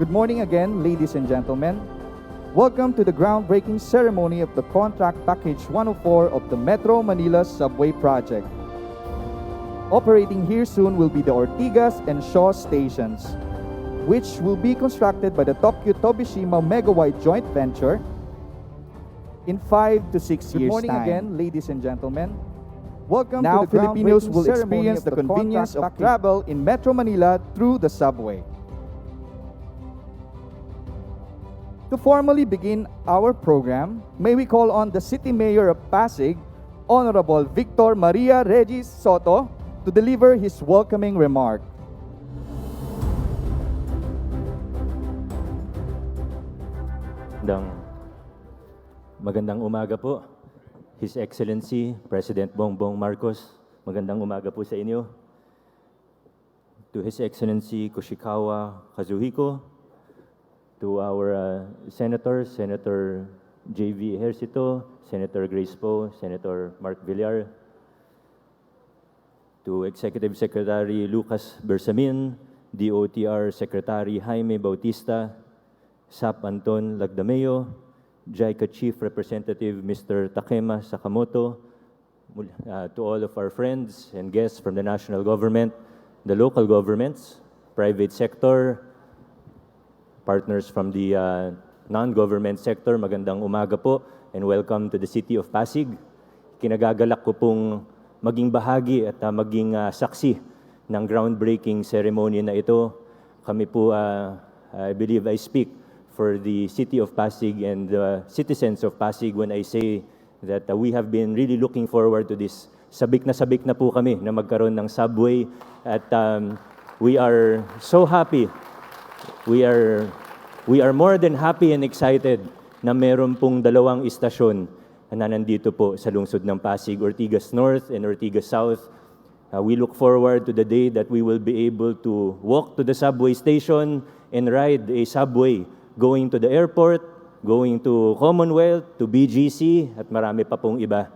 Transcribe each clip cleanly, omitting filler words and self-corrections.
Good morning again, ladies and gentlemen. Welcome to the groundbreaking ceremony of the Contract Package 104 of the Metro Manila Subway Project. Operating here soon will be the Ortigas and Shaw stations, which will be constructed by the Tokyo-Tobishima Megawide Joint Venture in 5 to 6 years' time. Good morning again, ladies and gentlemen. Welcome to the Filipinos will experience the convenience of travel in Metro Manila through the subway. To formally begin our program, may we call on the City Mayor of Pasig, Honorable Victor Maria Regis Soto, to deliver his welcoming remark. Magandang umaga po, His Excellency President Bongbong Marcos. Magandang umaga po sa inyo. To His Excellency Koshikawa Kazuhiko, to our senators, Senator J.V. Ejercito, Senator Grace Poe, Senator Mark Villar, to Executive Secretary Lucas Bersamin, DOTR Secretary Jaime Bautista, SAP Anton Lagdameo, JICA Chief Representative Mr. Takema Sakamoto, to all of our friends and guests from the national government, the local governments, private sector, partners from the non-government sector, magandang umaga po and welcome to the City of Pasig. Kinagagalak ko pong maging bahagi at maging saksi ng groundbreaking ceremony na ito. Kami po, I believe I speak for the City of Pasig and the citizens of Pasig when I say that we have been really looking forward to this. Sabik na po kami na magkaroon ng subway at we are so happy. We are more than happy and excited na meron pong dalawang istasyon na nandito po sa lungsod ng Pasig, Ortigas North and Ortigas South. We look forward to the day that we will be able to walk to the subway station and ride a subway going to the airport, going to Commonwealth, to BGC, at marami pa pong iba.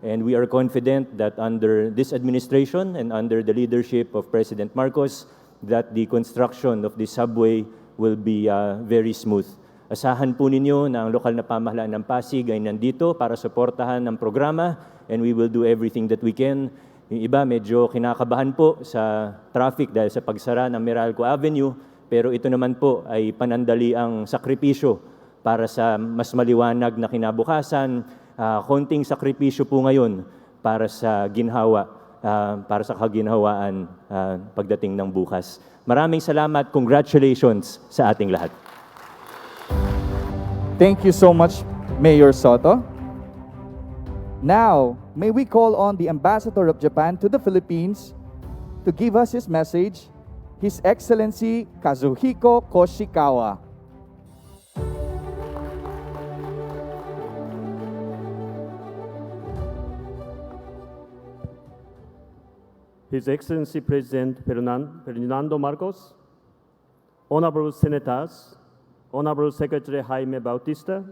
And we are confident that under this administration and under the leadership of President Marcos, that the construction of the subway will be very smooth. Asahan po ninyo na ang lokal na pamahalaan ng Pasig ay nandito para suportahan ang programa and we will do everything that we can. Yung iba medyo kinakabahan po sa traffic dahil sa pagsara ng Meralco Avenue, pero ito naman po ay panandali ang sakripisyo para sa mas maliwanag na kinabukasan, konting sakripisyo po ngayon para sa ginhawa, para sa kaginhawaan pagdating ng bukas. Maraming salamat, congratulations sa ating lahat. Thank you so much, Mayor Soto. Now, may we call on the Ambassador of Japan to the Philippines to give us his message, His Excellency Kazuhiko Koshikawa. His Excellency President Ferdinando Marcos, Honorable Senators, Honorable Secretary Jaime Bautista,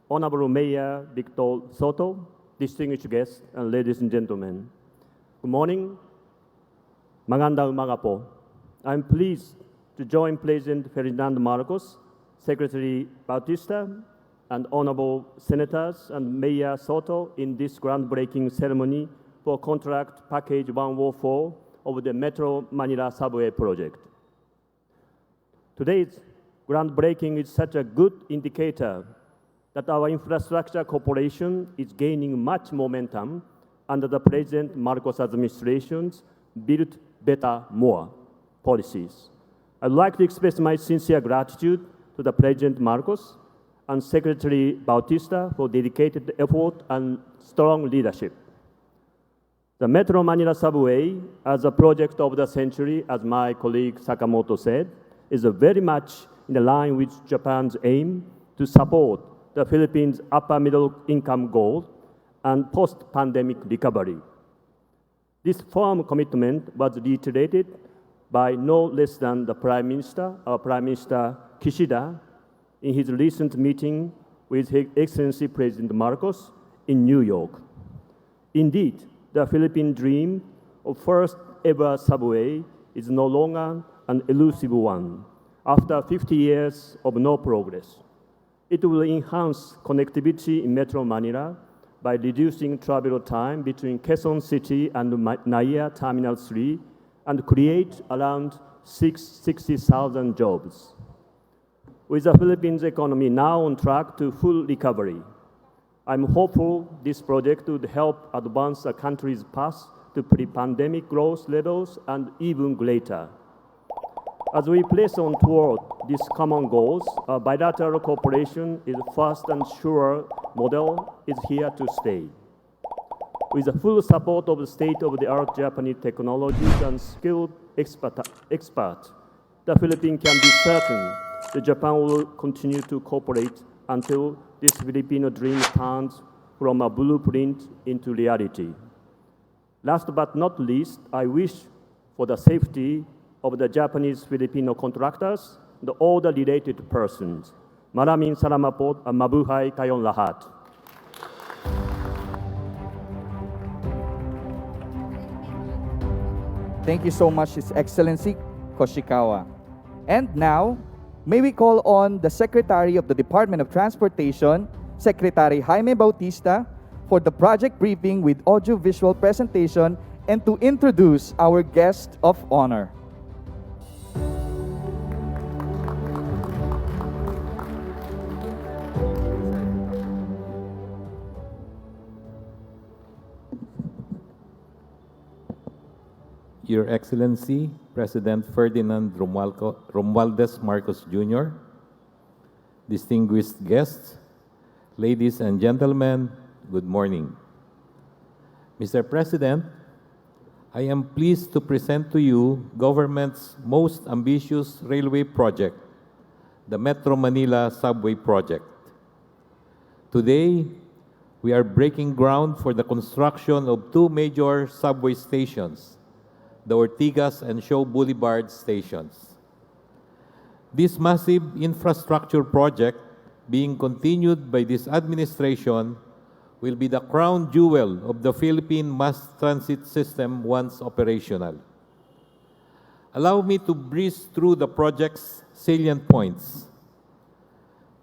Honorable Mayor Victor Soto, distinguished guests, and ladies and gentlemen. Good morning. Magandang umaga po. I'm pleased to join President Ferdinando Marcos, Secretary Bautista, and Honorable Senators and Mayor Soto in this groundbreaking ceremony for Contract Package 104 of the Metro Manila Subway Project. Today's groundbreaking is such a good indicator that our infrastructure cooperation is gaining much momentum under the President Marcos administration's Build Better More policies. I'd like to express my sincere gratitude to the President Marcos and Secretary Bautista for dedicated effort and strong leadership. The Metro Manila Subway, as a project of the century, as my colleague Sakamoto said, is very much in line with Japan's aim to support the Philippines' upper middle income goal and post-pandemic recovery. This firm commitment was reiterated by no less than the Prime Minister, our Prime Minister Kishida, in his recent meeting with His Excellency President Marcos in New York. Indeed, the Philippine dream of first ever subway is no longer an elusive one, after 50 years of no progress. It will enhance connectivity in Metro Manila by reducing travel time between Quezon City and Naya Terminal 3 and create around 60,000 jobs. With the Philippines economy now on track to full recovery, I'm hopeful this project would help advance the country's path to pre-pandemic growth levels and even greater. As we press on toward these common goals, a bilateral cooperation is fast and sure model is here to stay. With the full support of the state-of-the-art Japanese technologies and skilled experts, the Philippines can be certain that Japan will continue to cooperate until this Filipino dream turns from a blueprint into reality. Last but not least, I wish for the safety of the Japanese-Filipino contractors and all the related persons. Maraming salamat po, mabuhay kayong lahat. Thank you so much, His Excellency Koshikawa. And now, may we call on the Secretary of the Department of Transportation, Secretary Jaime Bautista, for the project briefing with audio-visual presentation and to introduce our guest of honor. Your Excellency, President Ferdinand Romualdez Marcos Jr., distinguished guests, ladies and gentlemen, good morning. Mr. President, I am pleased to present to you government's most ambitious railway project, the Metro Manila Subway Project. Today, we are breaking ground for the construction of two major subway stations, the Ortigas and Shaw Boulevard stations. This massive infrastructure project, being continued by this administration, will be the crown jewel of the Philippine mass transit system once operational. Allow me to breeze through the project's salient points.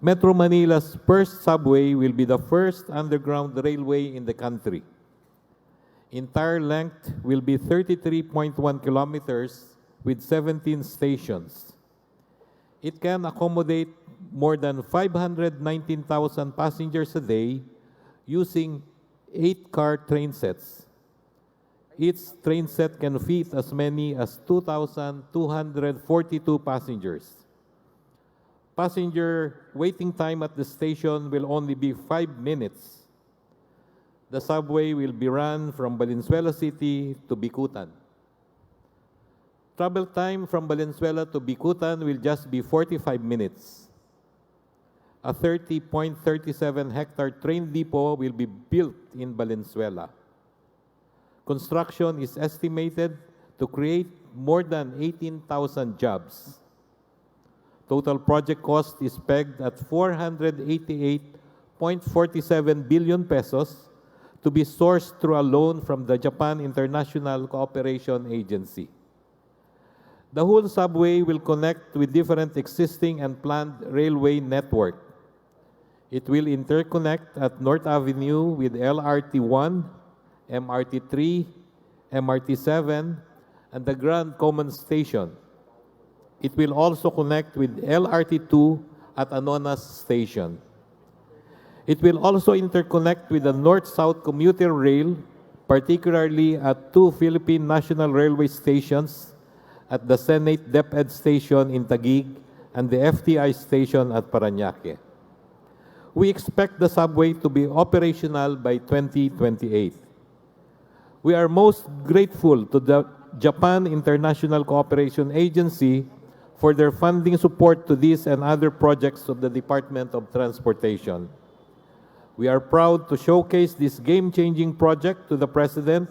Metro Manila's first subway will be the first underground railway in the country. Entire length will be 33.1 kilometers with 17 stations. It can accommodate more than 519,000 passengers a day using 8-car train sets. Each train set can fit as many as 2,242 passengers. Passenger waiting time at the station will only be 5 minutes. The subway will be run from Valenzuela City to Bicutan. Travel time from Valenzuela to Bicutan will just be 45 minutes. A 30.37-hectare train depot will be built in Valenzuela. Construction is estimated to create more than 18,000 jobs. Total project cost is pegged at 488.47 billion pesos, to be sourced through a loan from the Japan International Cooperation Agency. The whole subway will connect with different existing and planned railway network. It will interconnect at North Avenue with LRT-1, MRT-3, MRT-7, and the Grand Common Station. It will also connect with LRT-2 at Anonas Station. It will also interconnect with the North-South commuter rail, particularly at two Philippine National Railway stations at the Senate DepEd Station in Taguig and the FTI station at Parañaque. We expect the subway to be operational by 2028. We are most grateful to the Japan International Cooperation Agency for their funding support to this and other projects of the Department of Transportation. We are proud to showcase this game-changing project to the President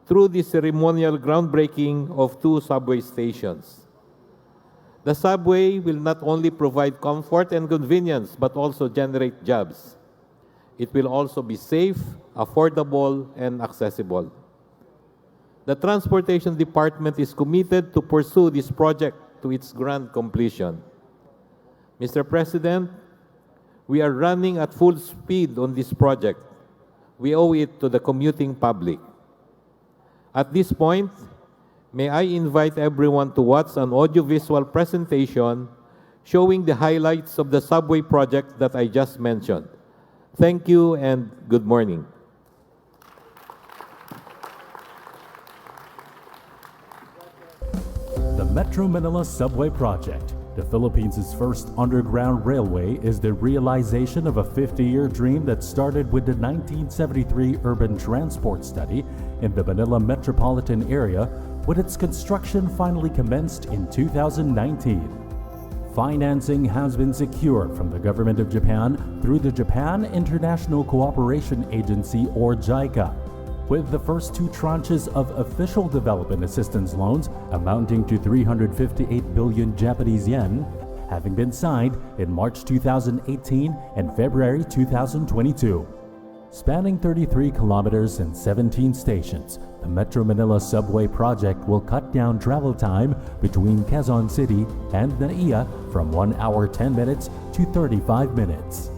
through the ceremonial groundbreaking of two subway stations. The subway will not only provide comfort and convenience, but also generate jobs. It will also be safe, affordable, and accessible. The Transportation Department is committed to pursue this project to its grand completion. Mr. President, we are running at full speed on this project. We owe it to the commuting public. At this point, may I invite everyone to watch an audiovisual presentation showing the highlights of the subway project that I just mentioned. Thank you and good morning. The Metro Manila Subway Project, the Philippines' first underground railway, is the realization of a 50-year dream that started with the 1973 urban transport study in the Manila metropolitan area, with its construction finally commenced in 2019. Financing has been secured from the Government of Japan through the Japan International Cooperation Agency, or JICA, with the first two tranches of official development assistance loans amounting to 358 billion Japanese yen having been signed in March 2018 and February 2022. Spanning 33 kilometers and 17 stations, the Metro Manila Subway Project will cut down travel time between Quezon City and NAIA from 1 hour 10 minutes to 35 minutes.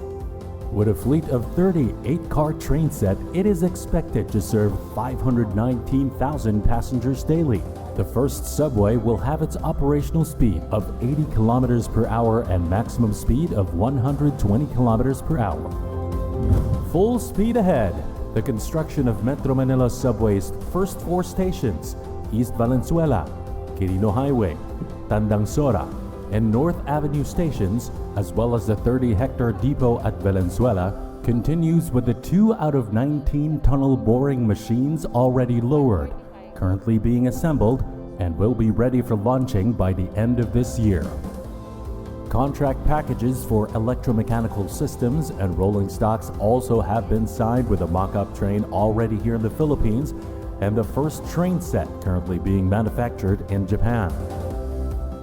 With a fleet of 38-car train set, it is expected to serve 519,000 passengers daily. The first subway will have its operational speed of 80 kilometers per hour and maximum speed of 120 kilometers per hour. Full speed ahead! The construction of Metro Manila Subway's first 4 stations, East Valenzuela, Quirino Highway, Tandang Sora, and North Avenue stations, as well as the 30-hectare depot at Valenzuela, continues with the 2 out of 19 tunnel boring machines already lowered, currently being assembled, and will be ready for launching by the end of this year. Contract packages for electromechanical systems and rolling stocks also have been signed, with a mock-up train already here in the Philippines and the first train set currently being manufactured in Japan.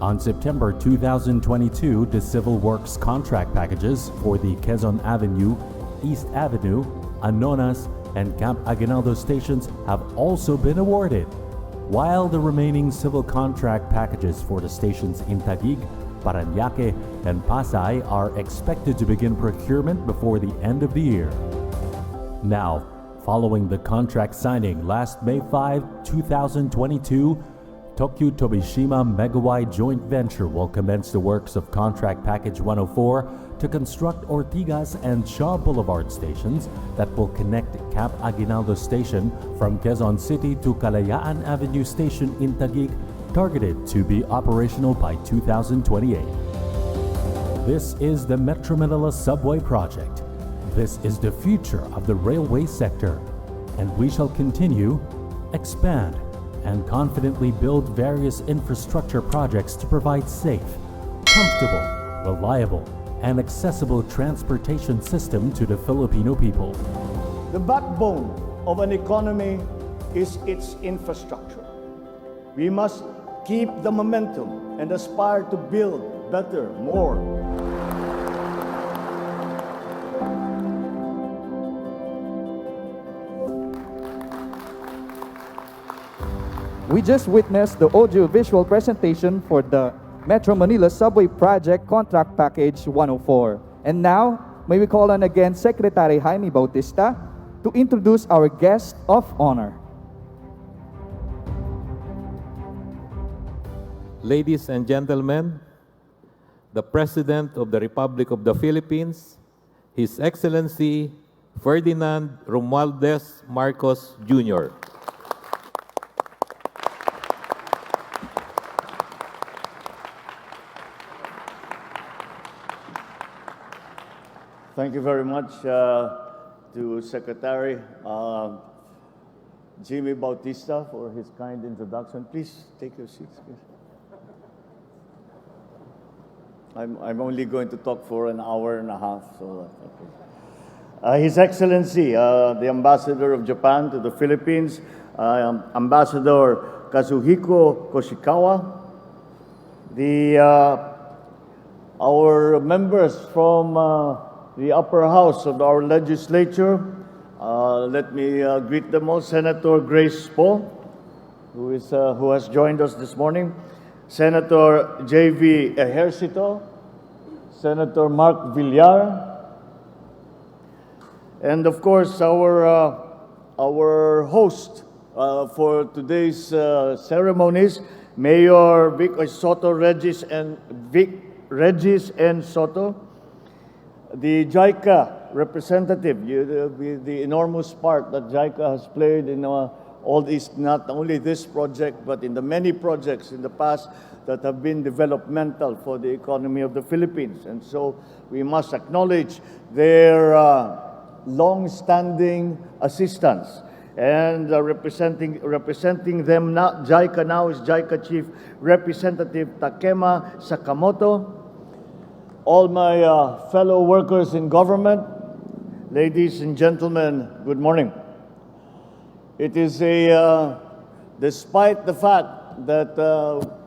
On September 2022, the Civil Works contract packages for the Quezon Avenue, East Avenue, Anonas, and Camp Aguinaldo stations have also been awarded, while the remaining civil contract packages for the stations in Taguig, Parañaque, and Pasay are expected to begin procurement before the end of the year. Now, following the contract signing last May 5, 2022, Tokyo Tobishima Megawide Joint Venture will commence the works of Contract Package 104 to construct Ortigas and Shaw Boulevard stations that will connect Camp Aguinaldo Station from Quezon City to Kalayaan Avenue Station in Taguig, targeted to be operational by 2028. This is the Metro Manila Subway Project. This is the future of the railway sector, and we shall continue, expand, and confidently build various infrastructure projects to provide safe, comfortable, reliable, and accessible transportation system to the Filipino people. The backbone of an economy is its infrastructure. We must keep the momentum and aspire to build better, more. We just witnessed the audio-visual presentation for the Metro Manila Subway Project Contract Package 104. And now, may we call on again Secretary Jaime Bautista to introduce our guest of honor. Ladies and gentlemen, the President of the Republic of the Philippines, His Excellency Ferdinand Romualdez Marcos Jr. Thank you very much to Secretary Jimmy Bautista for his kind introduction. Please take your seats, please. I'm only going to talk for an hour and a half, so okay. His Excellency, the Ambassador of Japan to the Philippines, Ambassador Kazuhiko Koshikawa, our members from the upper house of our legislature. Let me greet them all. Senator Grace Poe, who has joined us this morning. Senator J.V. Ejercito, Senator Mark Villar, and of course our host for today's ceremonies, Mayor Regis N. Soto, the JICA representative, the enormous part that JICA has played in all these, not only this project, but in the many projects in the past that have been developmental for the economy of the Philippines. And so we must acknowledge their long-standing assistance. And representing them now, JICA now is JICA Chief Representative Takema Sakamoto. All my fellow workers in government, ladies and gentlemen, good morning. It is despite the fact that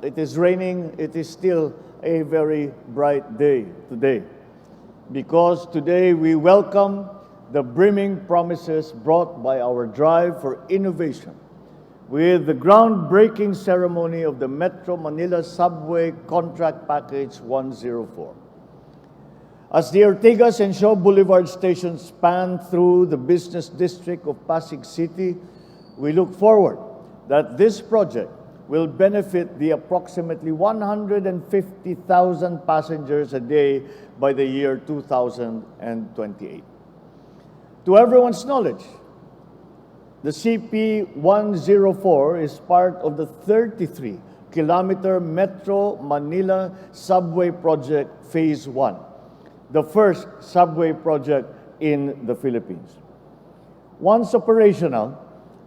it is raining, it is still a very bright day today. Because today we welcome the brimming promises brought by our drive for innovation with the groundbreaking ceremony of the Metro Manila Subway Contract Package 104. As the Ortigas and Shaw Boulevard stations span through the business district of Pasig City, we look forward that this project will benefit the approximately 150,000 passengers a day by the year 2028. To everyone's knowledge, the CP-104 is part of the 33-kilometer Metro Manila Subway Project Phase 1, the first subway project in the Philippines. Once operational,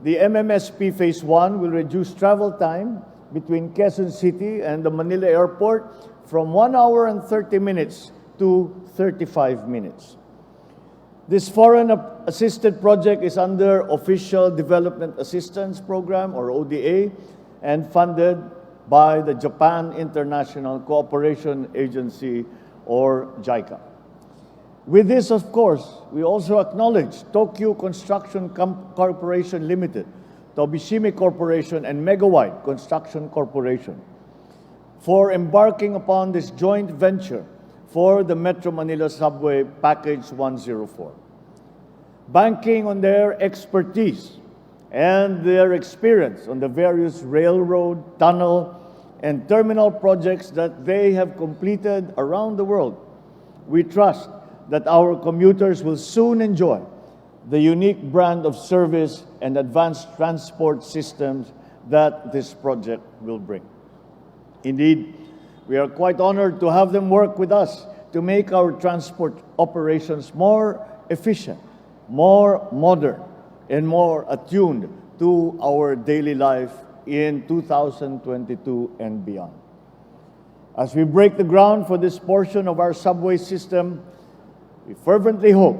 the MMSP Phase 1 will reduce travel time between Quezon City and the Manila Airport from 1 hour and 30 minutes to 35 minutes. This foreign-assisted project is under Official Development Assistance Program, or ODA, and funded by the Japan International Cooperation Agency, or JICA. With this, of course, we also acknowledge Tokyo Construction Corporation Limited, Tobishime Corporation, and Megawide Construction Corporation for embarking upon this joint venture for the Metro Manila Subway Package 104. Banking on their expertise and their experience on the various railroad, tunnel, and terminal projects that they have completed around the world, we trust that our commuters will soon enjoy the unique brand of service and advanced transport systems that this project will bring. Indeed, we are quite honored to have them work with us to make our transport operations more efficient, more modern, and more attuned to our daily life in 2022 and beyond. As we break the ground for this portion of our subway system, we fervently hope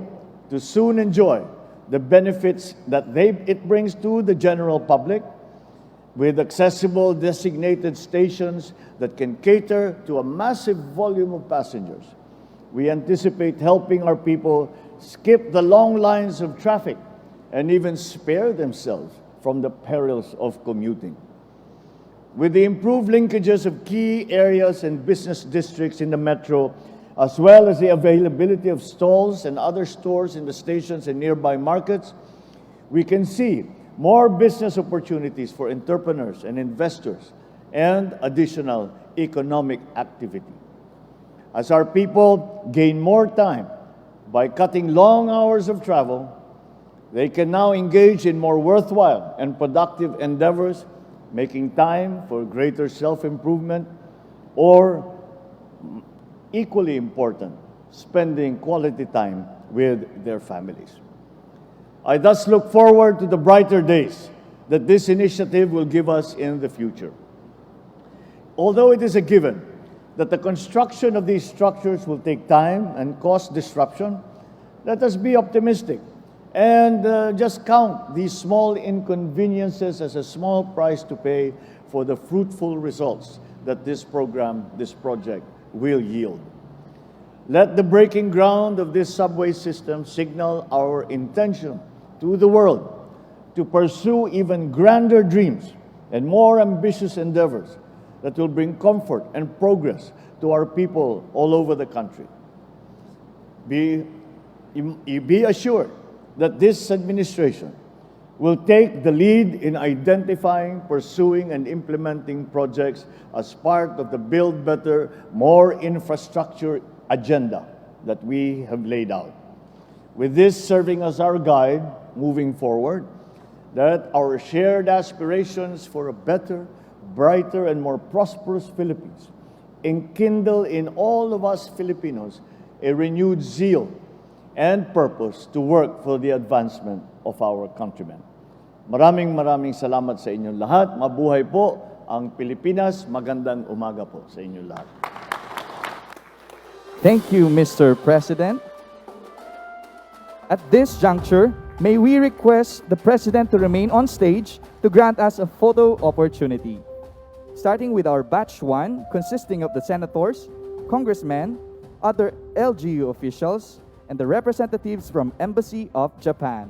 to soon enjoy the benefits that it brings to the general public, with accessible designated stations that can cater to a massive volume of passengers. We anticipate helping our people skip the long lines of traffic and even spare themselves from the perils of commuting. With the improved linkages of key areas and business districts in the metro, as well as the availability of stalls and other stores in the stations and nearby markets, we can see more business opportunities for entrepreneurs and investors and additional economic activity. As our people gain more time by cutting long hours of travel, they can now engage in more worthwhile and productive endeavors, making time for greater self-improvement, or equally important, spending quality time with their families. I thus look forward to the brighter days that this initiative will give us in the future. Although it is a given that the construction of these structures will take time and cause disruption, let us be optimistic and just count these small inconveniences as a small price to pay for the fruitful results that this project will yield. Let the breaking ground of this subway system signal our intention to the world to pursue even grander dreams and more ambitious endeavors that will bring comfort and progress to our people all over the country. Be assured that this administration will take the lead in identifying, pursuing, and implementing projects as part of the Build Better, More Infrastructure agenda that we have laid out. With this serving as our guide moving forward, that our shared aspirations for a better, brighter, and more prosperous Philippines enkindle in all of us Filipinos a renewed zeal and purpose to work for the advancement of our countrymen. Maraming salamat sa inyong lahat. Mabuhay po ang Pilipinas. Magandang umaga po sa inyong lahat. Thank you, Mr. President. At this juncture, may we request the President to remain on stage to grant us a photo opportunity. Starting with our Batch 1, consisting of the senators, congressmen, other LGU officials, and the representatives from Embassy of Japan.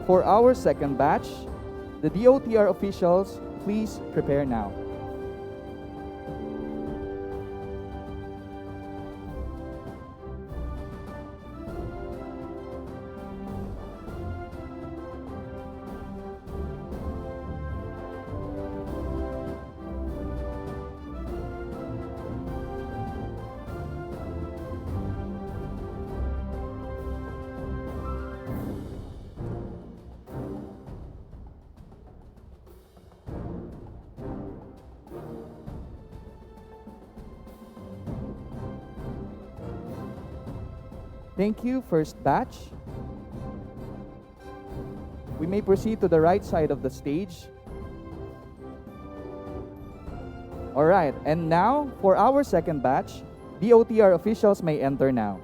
For our second batch, the DOTR officials, please prepare now. Thank you, first batch. We may proceed to the right side of the stage. All right, and now for our second batch, DOTR officials may enter now.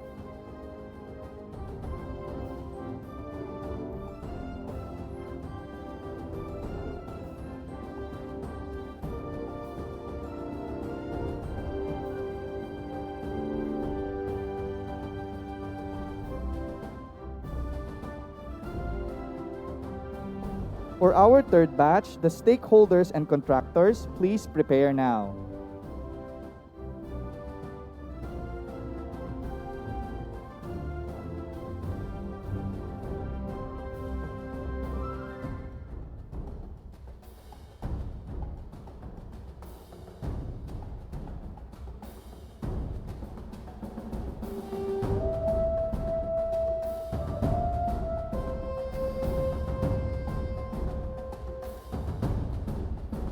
For our third batch, the stakeholders and contractors, please prepare now.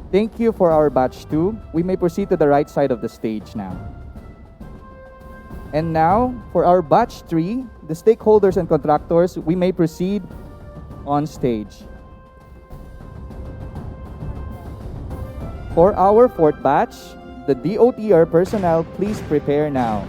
Thank you for our batch 2. We may proceed to the right side of the stage now. And now, for our batch 3, the stakeholders and contractors, we may proceed on stage. For our fourth batch, the DOTR personnel, please prepare now.